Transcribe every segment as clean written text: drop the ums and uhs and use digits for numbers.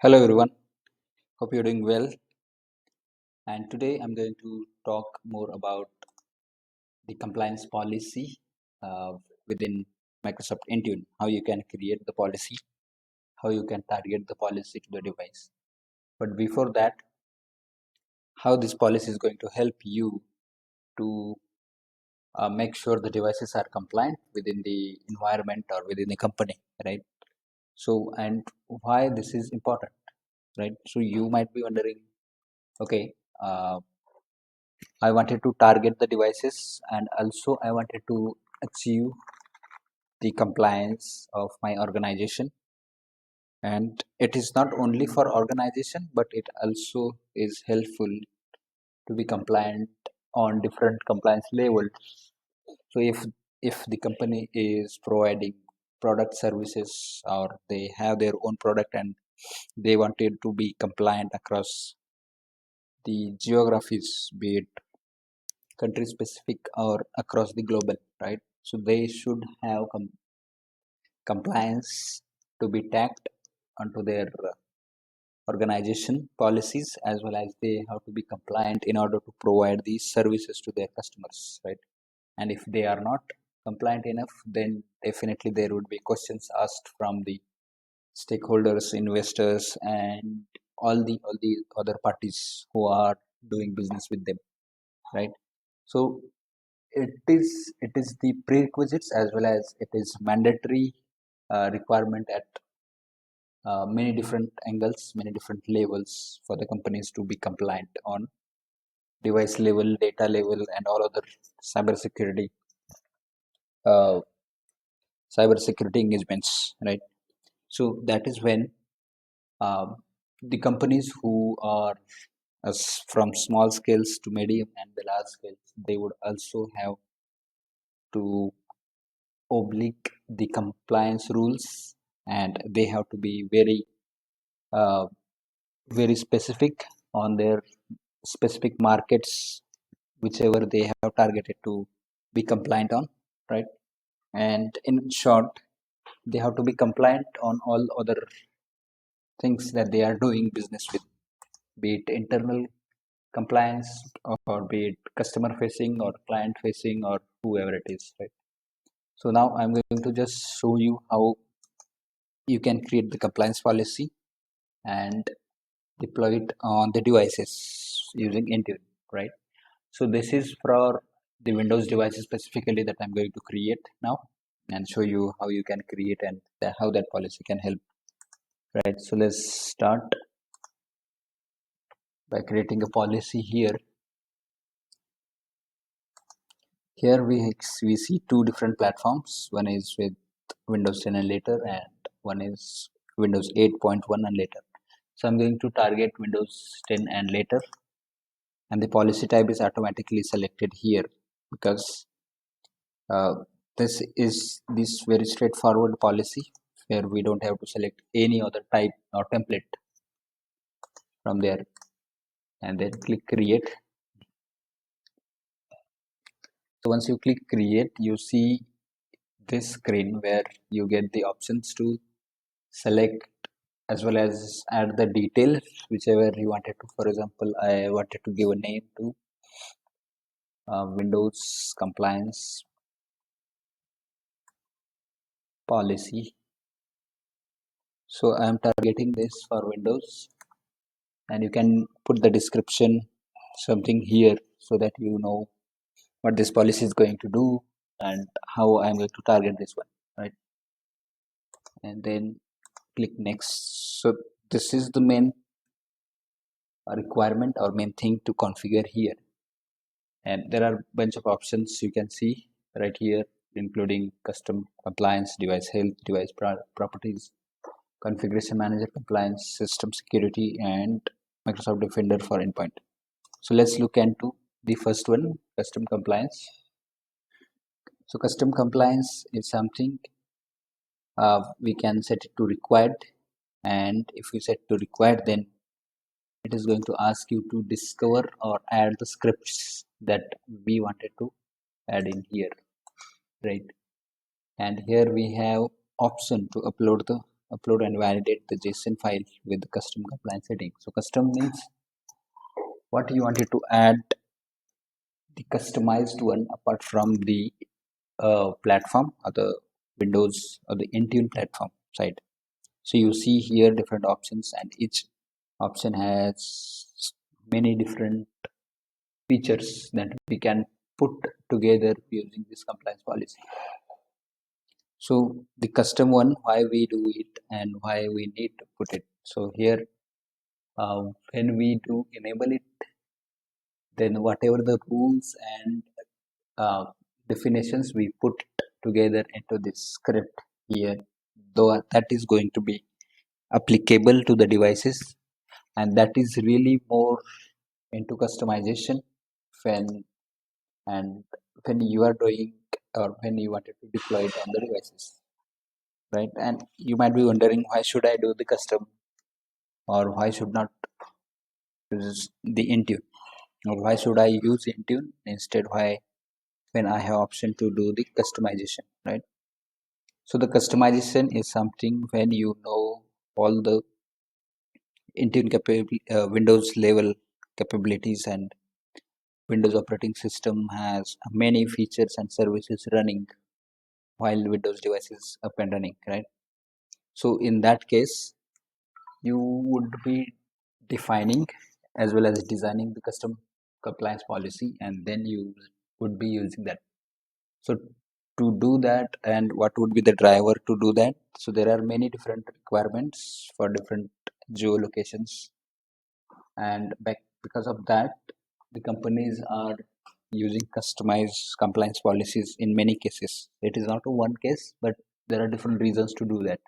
Hello everyone, hope you're doing well. And today I'm going to talk more about the compliance policy uh, within Microsoft Intune, how you can create the policy, how you can target the policy to the device. But before that, how this policy is going to help you to make sure the devices are compliant within the environment or within the company, right? So, and why this is important, right? So you might be wondering, okay, I wanted to target the devices and also I wanted to achieve the compliance of my organization. And it is not only for organization, but it also is helpful to be compliant on different compliance levels. So if the company is providing product services or they have their own product and they wanted to be compliant across the geographies, be it country specific or across the global, right? So they should have compliance to be tagged onto their organization policies, as well as they have to be compliant in order to provide these services to their customers, right? And if they are not compliant enough, then definitely there would be questions asked from the stakeholders, investors, and all the other parties who are doing business with them, right? So it is the prerequisites as well as it is mandatory requirement at many different angles, many different levels for the companies to be compliant on device level, data level, and all other cybersecurity uh, cybersecurity engagements, right? So that is when um, the companies who are from small scales to medium and the large scales, they would also have to oblique the compliance rules, and they have to be uh, very specific on their specific markets, whichever they have targeted to be compliant on, right? And in short, they have to be compliant on all other things that they are doing business with, be it internal compliance or be it customer facing or client facing or whoever it is, right? So now I'm going to just show you how you can create the compliance policy and deploy it on the devices using Intune, right? So this is for the Windows devices specifically that I'm going to create now and show you how you can create and how that policy can help, right? So let's start by creating a policy here. Here we see two different platforms. One is with Windows 10 and later, and one is Windows 8.1 and later. So I'm going to target Windows 10 and later, and the policy type is automatically selected here because uh, this is this very straightforward policy where we don't have to select any other type or template from there, and then click create. So once you click create, you see this screen where you get the options to select as well as add the details whichever you wanted to. For example, I wanted to give a name to Windows compliance policy. So I am targeting this for Windows, and you can put the description something here so that you know what this policy is going to do and how I'm going to target this one, right? And then click next. So this is the main requirement or main thing to configure here, and there are a bunch of options you can see right here, including custom compliance, device health, device properties, configuration manager, compliance, system security, and Microsoft Defender for endpoint. So let's look into the first one, custom compliance. So custom compliance is something we can set it to required, and if we set to required, then it is going to ask you to discover or add the scripts that we wanted to add in here, right? And here we have option to upload the upload and validate the JSON file with the custom compliance setting. So custom means what you wanted to add the customized one apart from the platform or the Windows or the Intune platform side. So you see here different options, and each option has many different features that we can put together using this compliance policy. So the custom one, why we do it and why we need to put it. So here, when we do enable it, then whatever the rules and definitions we put together into this script here, though that is going to be applicable to the devices, and that is really more into customization when and when you are doing or when you wanted to deploy it on the devices, right? And you might be wondering, why should I do the custom, or why should not use the Intune, or why should I use Intune instead? Why when I have option to do the customization, right? So the customization is something when you know all the Intune Windows level capabilities, and Windows operating system has many features and services running while Windows device is up and running, right? So in that case, you would be defining as well as designing the custom compliance policy, and then you would be using that. So to do that, and what would be the driver to do that? So there are many different requirements for different geolocations, and because of that, the companies are using customized compliance policies in many cases. It is not a one case, but there are different reasons to do that.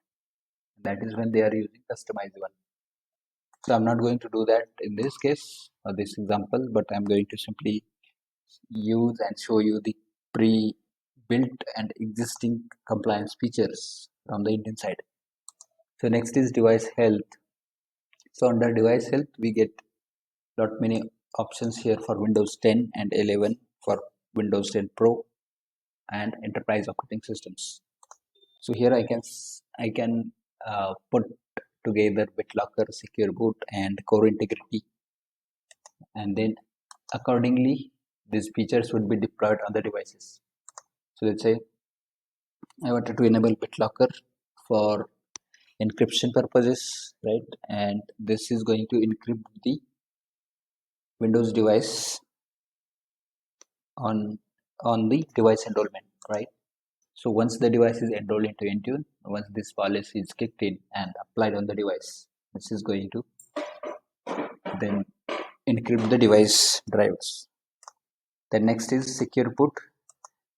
That is when they are using customized one. So I'm not going to do that in this case or this example, but I'm going to simply use and show you the pre-built and existing compliance features from the Indian side. So next is device health. So under device health, we get lot many options here for Windows 10 and 11, for Windows 10 Pro and enterprise operating systems. So here I can put together BitLocker, Secure Boot, and Core Integrity, and then accordingly these features would be deployed on the devices. So let's say I wanted to enable BitLocker for encryption purposes, right? And this is going to encrypt the Windows device on the device enrollment, right? So once the device is enrolled into Intune, once this policy is kicked in and applied on the device, this is going to then encrypt the device drivers. Then next is secure boot.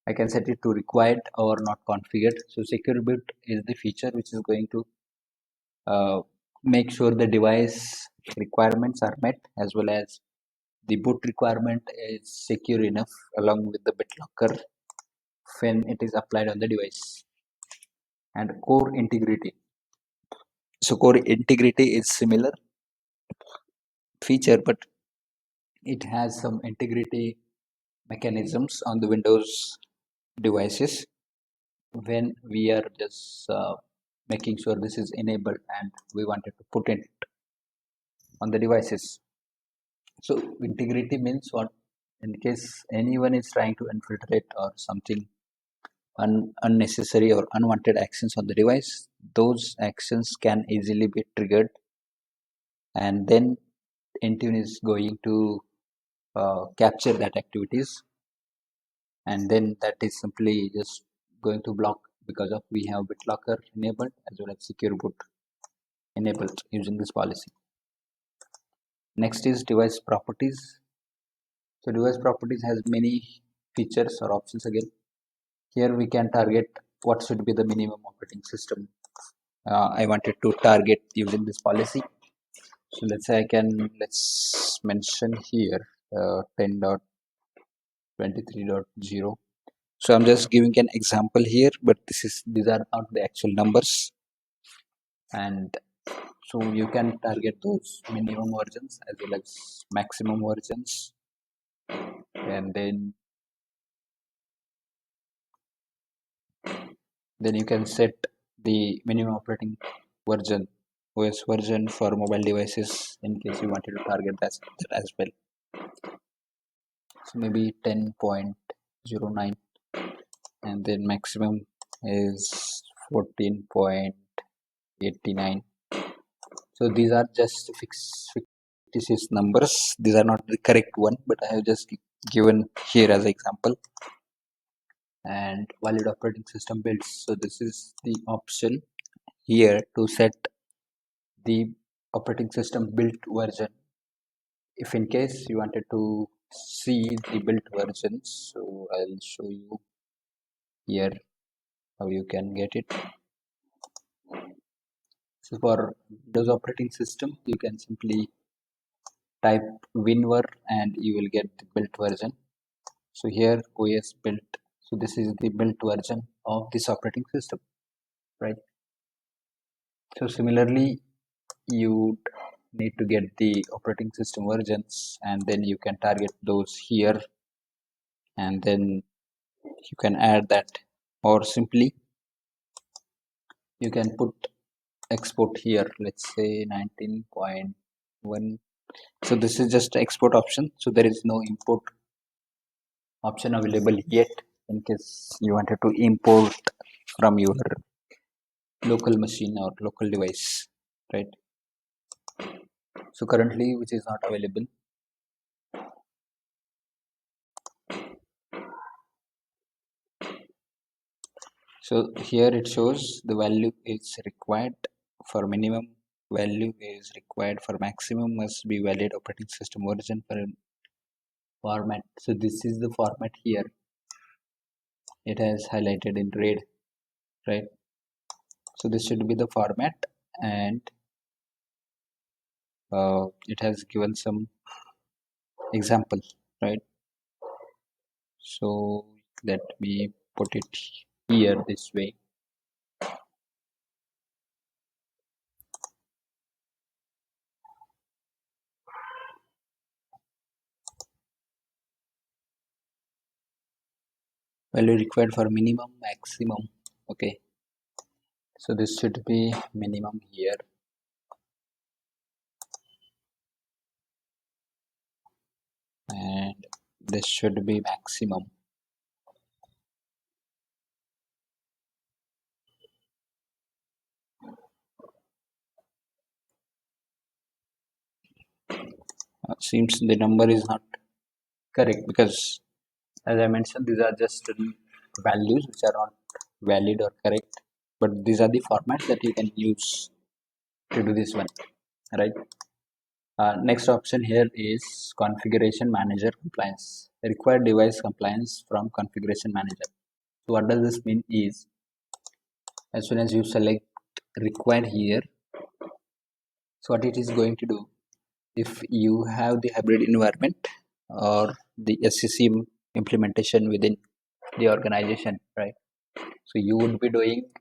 I can set it to required or not configured. So secure boot is the feature which is going to make sure the device requirements are met, as well as the boot requirement is secure enough along with the BitLocker when it is applied on the device. And core integrity. So core integrity is similar feature, but it has some integrity mechanisms on the Windows devices when we are just making sure this is enabled and we wanted to put it on the devices. So integrity means what? In case anyone is trying to infiltrate or something unnecessary or unwanted actions on the device, those actions can easily be triggered, and then Intune is going to capture that activities, and then that is simply just going to block because of we have BitLocker enabled as well as secure boot enabled using this policy. Next is device properties. So device properties has many features or options again. Here we can target what should be the minimum operating system I wanted to target using this policy. So let's say let's mention here 10.23.0. So I'm just giving an example here, but these are not the actual numbers. And so you can target those minimum versions as well as maximum versions, and then you can set the minimum operating version, OS version for mobile devices in case you wanted to target that as well. So maybe 10.09, and then maximum is 14.89. So these are just fictitious numbers. These are not the correct one, but I have just given here as example. And valid operating system builds. So this is the option here to set the operating system built version. If in case you wanted to see the built versions, so I'll show you here how you can get it. So for Windows operating system, you can simply type winver and you will get the built version. So here OS built. So this is the built version of this operating system, right? So similarly, you need to get the operating system versions, and then you can target those here, and then you can add that, or simply you can put export here, let's say 19.1. So this is just export option, so there is no import option available yet in case you wanted to import from your local machine or local device, right? So currently which is not available. So here it shows the value is required for minimum, value is required for maximum, must be valid operating system version for format. So this is the format here, it has highlighted in red, right? So this should be the format, and it has given some example, right? So let me put it here this way. Value required for minimum, maximum. Okay, so this should be minimum here, and this should be maximum. Seems the number is not correct, because as I mentioned, these are just values which are not valid or correct, but these are the formats that you can use to do this one, right? Next option here is configuration manager compliance, required device compliance from configuration manager. So what does this mean is, as soon as you select required here, so what it is going to do, if you have the hybrid environment or the SCCM implementation within the organization, right? So you would be doing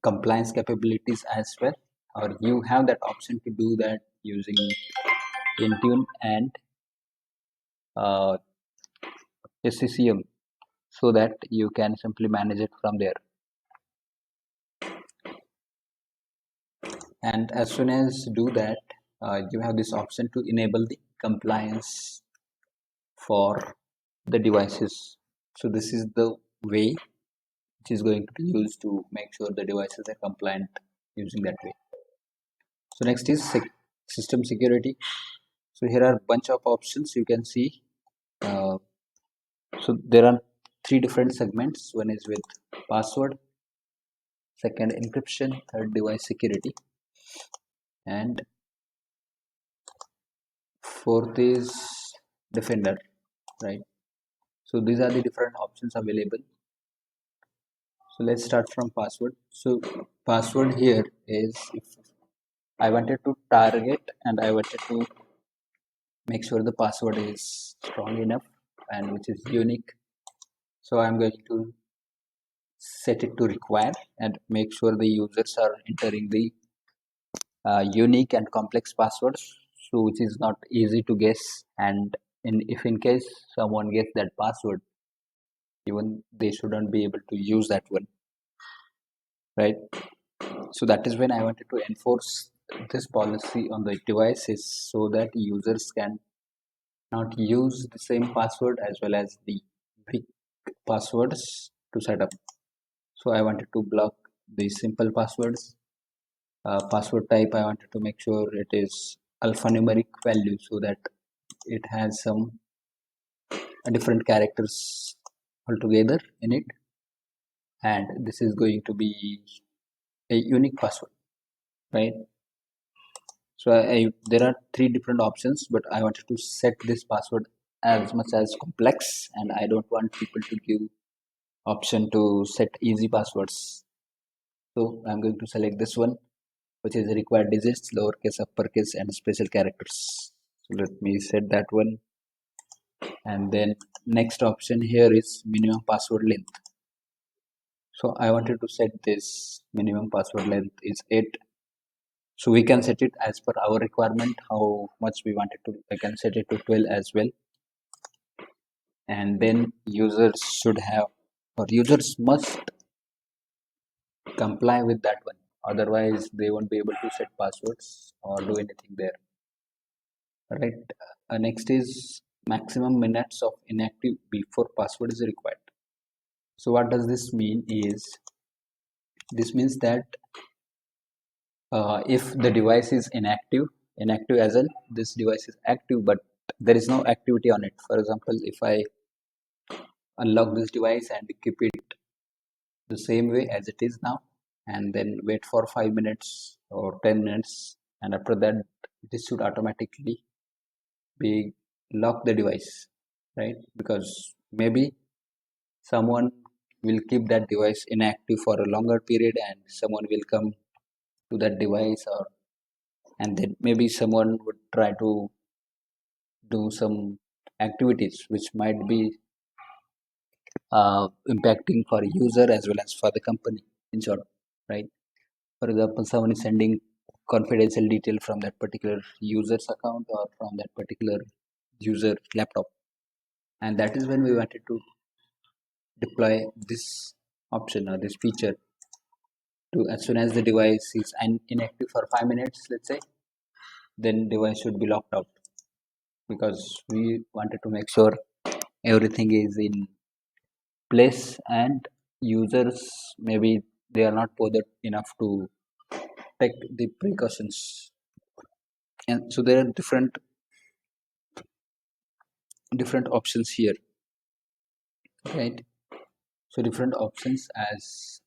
compliance capabilities as well, or you have that option to do that using Intune and SCCM, so that you can simply manage it from there. And as soon as do that, you have this option to enable the compliance for the devices. So this is the way which is going to be used to make sure the devices are compliant using that way. So next is system security. So here are a bunch of options you can see. So there are three different segments. One is with password, second encryption, third device security, and fourth is defender, right? So these are the different options available. So let's start from password. So password here is, if I wanted to target and I wanted to make sure the password is strong enough and which is unique, so I'm going to set it to require and make sure the users are entering the unique and complex passwords, so which is not easy to guess. And if in case someone gets that password, even they shouldn't be able to use that one, right? So that is when I wanted to enforce this policy on the devices so that users can not use the same password as well as the big passwords to set up. So I wanted to block the simple passwords. Password type, I wanted to make sure it is alphanumeric value so that it has some different characters altogether in it, and this is going to be a unique password, right? So there are three different options, but I wanted to set this password as much as complex, and I don't want people to give option to set easy passwords. So I'm going to select this one, which is required digits, lowercase, uppercase, and special characters. So let me set that one. And then next option here is minimum password length. So I wanted to set this minimum password length is 8. So we can set it as per our requirement, how much we wanted to. I can set it to 12 as well. And then users should have, or users must comply with that one. Otherwise, they won't be able to set passwords or do anything there. Right. Next is maximum minutes of inactive before password is required. So what does this mean is, this means that if the device is inactive as in this device is active but there is no activity on it. For example, if I unlock this device and keep it the same way as it is now and then wait for 5 minutes or 10 minutes, and after that this should automatically be lock the device, right? Because maybe someone will keep that device inactive for a longer period and someone will come to that device, or and then maybe someone would try to do some activities which might be impacting for user as well as for the company, in short, right? For example, someone is sending confidential detail from that particular user's account or from that particular user laptop, and that is when we wanted to deploy this option or this feature to, as soon as the device is inactive for 5 minutes, let's say, then device should be locked out, because we wanted to make sure everything is in place and users, maybe they are not bothered enough to take the precautions. And so there are different options here, right? So different options, as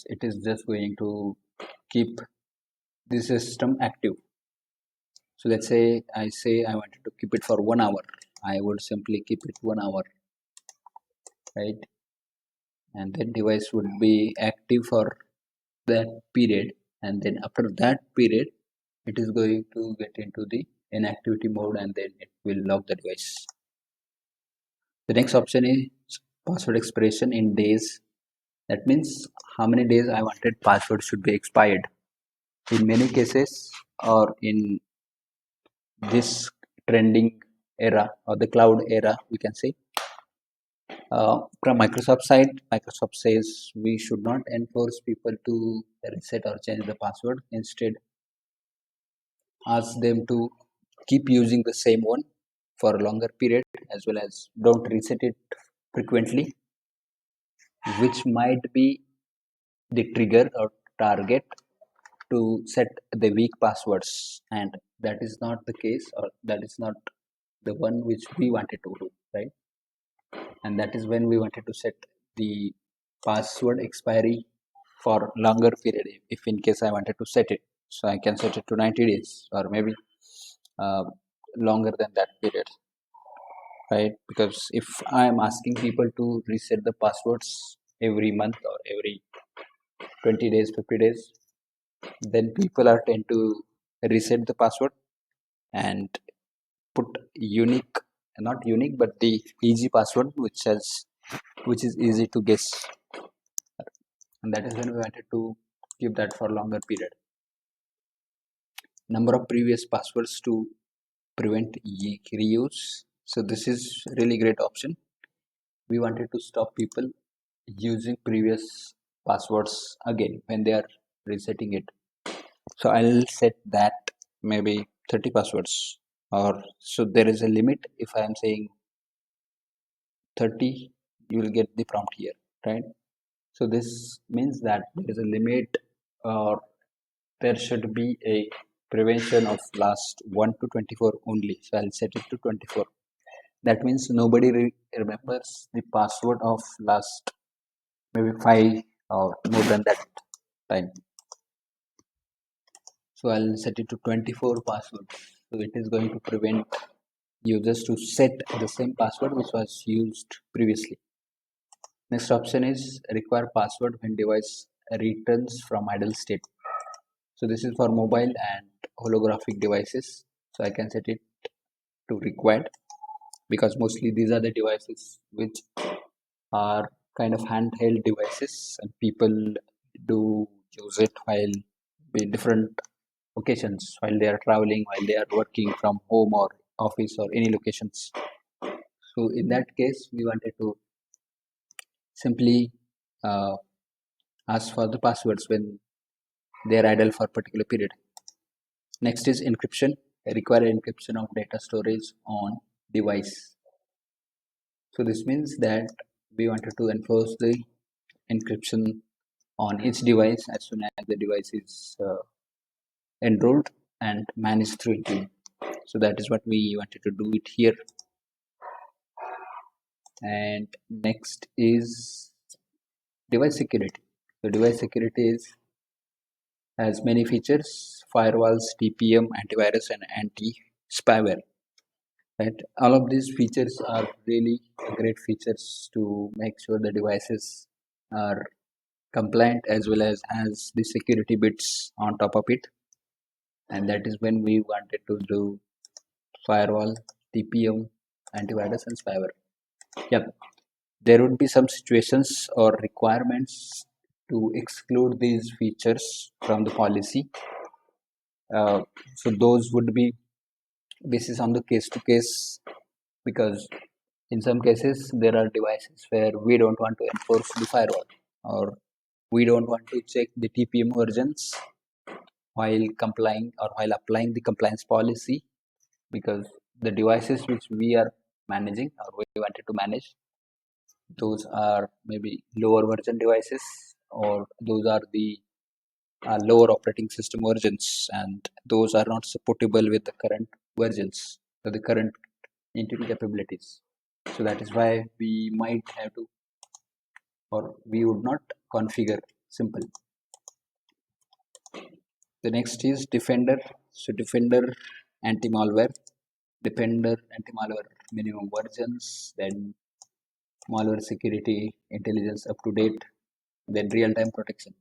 it is just going to keep the system active. So let's say I wanted to keep it for 1 hour. I would simply keep it 1 hour, right? And then device would be active for that period, and then after that period it is going to get into the inactivity mode and then it will lock the device. The next option is password expiration in days. That means how many days I wanted password should be expired. In many cases, or in this trending era or the cloud era, we can say, from Microsoft side, Microsoft says we should not enforce people to reset or change the password. Instead, ask them to keep using the same one for a longer period, as well as don't reset it frequently, which might be the trigger or target to set the weak passwords, and that is not the case, or that is not the one which we wanted to do, right? And that is when we wanted to set the password expiry for longer period. If in case I wanted to set it, so I can set it to 90 days or maybe uh, longer than that period, right? Because if I am asking people to reset the passwords every month or every 20 days, 50 days, then people are tend to reset the password and put unique, not unique, but the easy password which is easy to guess, and that is when we wanted to keep that for longer period. Number of previous passwords to prevent reuse. So this is really great option. We wanted to stop people using previous passwords again when they are resetting it. So I'll set that maybe 30 passwords, or so there is a limit. If I am saying 30, you will get the prompt here, right? So this means that there is a limit, or there should be a prevention of last 1 to 24 only. So I'll set it to 24. That means nobody remembers the password of last maybe 5 or more than that time. So I'll set it to 24 passwords. So it is going to prevent users to set the same password which was used previously. Next option is require password when device returns from idle state. So this is for mobile and holographic devices. So I can set it to required, because mostly these are the devices which are kind of handheld devices, and people do use it while in different occasions, while they are traveling, while they are working from home or office or any locations. So in that case, we wanted to simply uh, ask for the passwords when they are idle for a particular period. Next is encryption. Require encryption of data storage on device. So this means that we wanted to enforce the encryption on each device as soon as the device is enrolled and managed through Intune. So that is what we wanted to do it here. And next is device security. So device security has many features: firewalls, TPM, antivirus, and anti-spyware. Right, all of these features are really great features to make sure the devices are compliant, as well as has the security bits on top of it. And that is when we wanted to do firewall, TPM, antivirus, and spyware. Yep, there would be some situations or requirements to exclude these features from the policy. Uh, so those would be basis on the case to case, because in some cases there are devices where we don't want to enforce the firewall, or we don't want to check the TPM versions while complying or while applying the compliance policy, because the devices which we are managing or we wanted to manage, those are maybe lower version devices, or those are the lower operating system versions, and those are not supportable with the current versions or the current Intune capabilities. So that is why we might have to, or we would not configure simple. The next is Defender. So Defender anti-malware, Defender anti-malware minimum versions, then malware security, intelligence up to date, then real-time protection.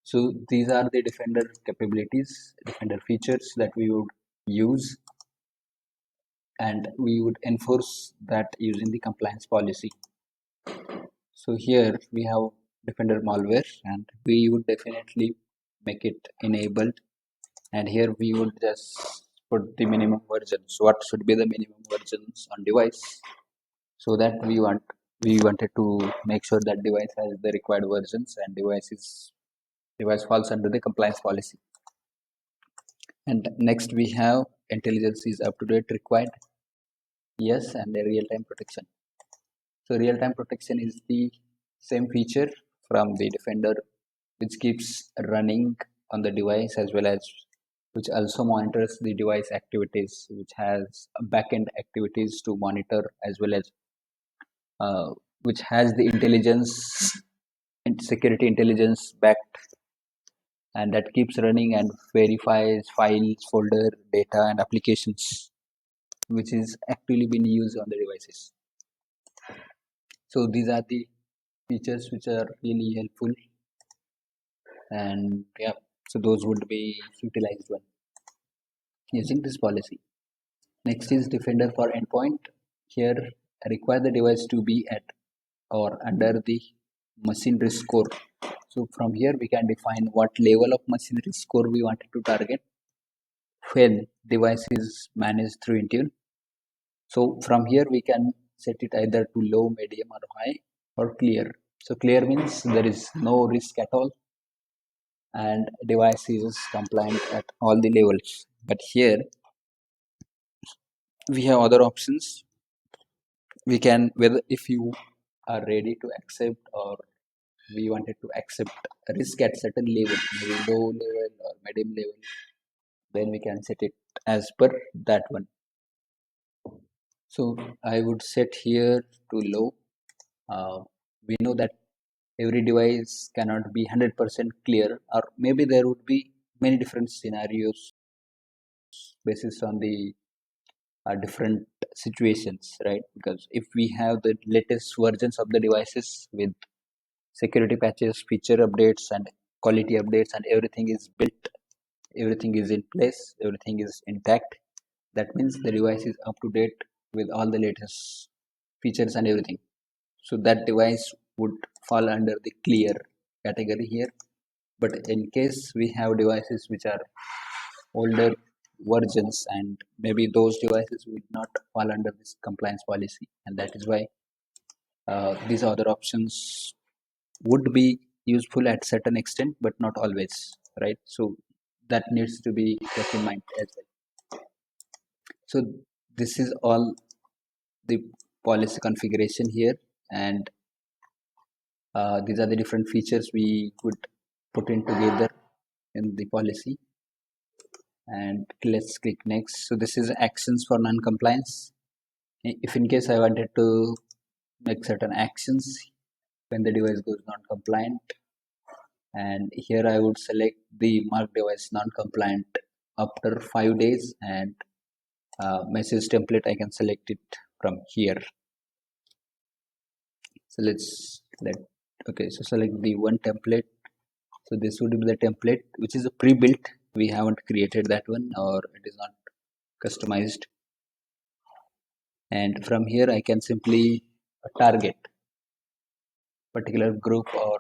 So these are the Defender capabilities, Defender features that we would use, and we would enforce that using the compliance policy. So here we have Defender malware, and we would definitely make it enabled, and here we would just put the minimum versions. What should be the minimum versions on device, so that we wanted to make sure that device has the required versions and device falls under the compliance policy. And next we have intelligence is up to date required, yes, and the real-time protection. So real-time protection is the same feature from the Defender, which keeps running on the device, as well as which also monitors the device activities, which has backend activities to monitor, as well as which has the intelligence and security intelligence backed, and that keeps running and verifies files, folder, data, and applications, which is actually being used on the devices. So these are the features which are really helpful, and yeah, so those would be utilized when using this policy. Next is Defender for endpoint. Here, require the device to be at or under the machine risk score. So from here we can define what level of machine risk score we wanted to target when device is managed through Intune. So from here we can set it either to low, medium, or high, or clear. So clear means there is no risk at all, and device is compliant at all the levels. But here we have other options. We can, whether if you are ready to accept, or we wanted to accept risk at certain level, maybe low level or medium level, then we can set it as per that one. So I would set here to low. We know that every device cannot be 100% clear, or maybe there would be many different scenarios basis on the different situations, right? Because if we have the latest versions of the devices with security patches, feature updates, and quality updates, and everything is built, everything is in place, everything is intact, that means the device is up to date with all the latest features and everything. So that device would fall under the clear category here. But in case we have devices which are older versions, and maybe those devices will not fall under this compliance policy, and that is why these other options would be useful at certain extent but not always, right? So that needs to be kept in mind as well. So this is all the policy configuration here, and these are the different features we could put in together in the policy. And let's click next. So this is actions for non-compliance. If in case I wanted to make certain actions when the device goes non-compliant, and here I would select the mark device non-compliant after 5 days, and message template I can select it from here. So let okay, so select the one template. So this would be the template which is a pre-built. We haven't created that one, or it is not customized. And from here I can simply target particular group, or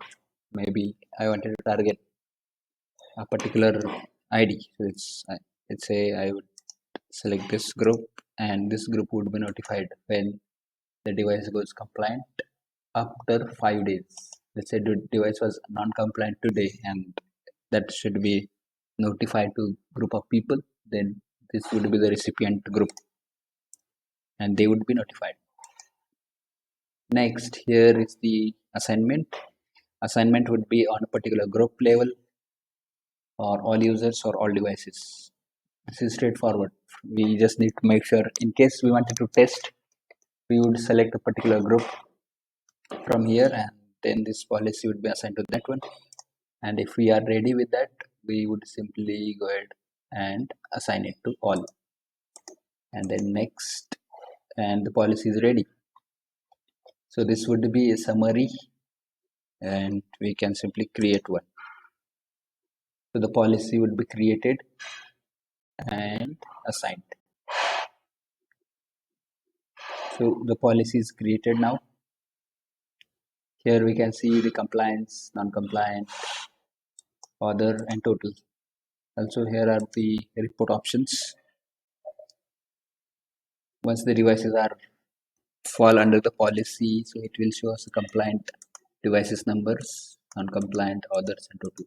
maybe I wanted to target a particular ID. So let's say I would select this group, and this group would be notified when the device goes compliant after 5 days. Let's say the device was non-compliant today, and that should be notified to group of people. Then this would be the recipient group, and they would be notified. Next, here is the assignment. Assignment would be on a particular group level, or all users, or all devices. This is straightforward. We just need to make sure, in case we wanted to test, we would select a particular group from here, and then this policy would be assigned to that one. And if we are ready with that, we would simply go ahead and assign it to all, and then next, and the policy is ready. So this would be a summary, and we can simply create one. So the policy would be created and assigned. So the policy is created now. Here we can see the compliance, non-compliant, other, and total. Also here are the report options. Once the devices are fall under the policy, so it will show us the compliant devices numbers, non-compliant, others, and total.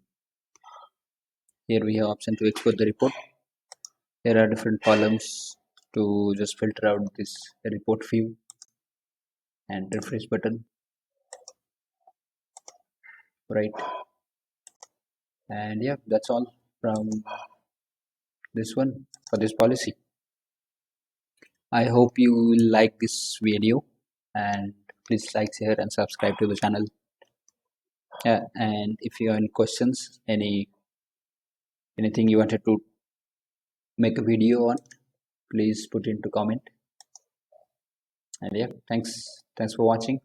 Here we have option to export the report. Here are different columns to just filter out this report view, and refresh button, right? And yeah, that's all from this one for this policy. I hope you will like this video, and please like, share, and subscribe to the channel. Yeah, and if you have any questions, anything you wanted to make a video on, please put into comment. And yeah, thanks for watching.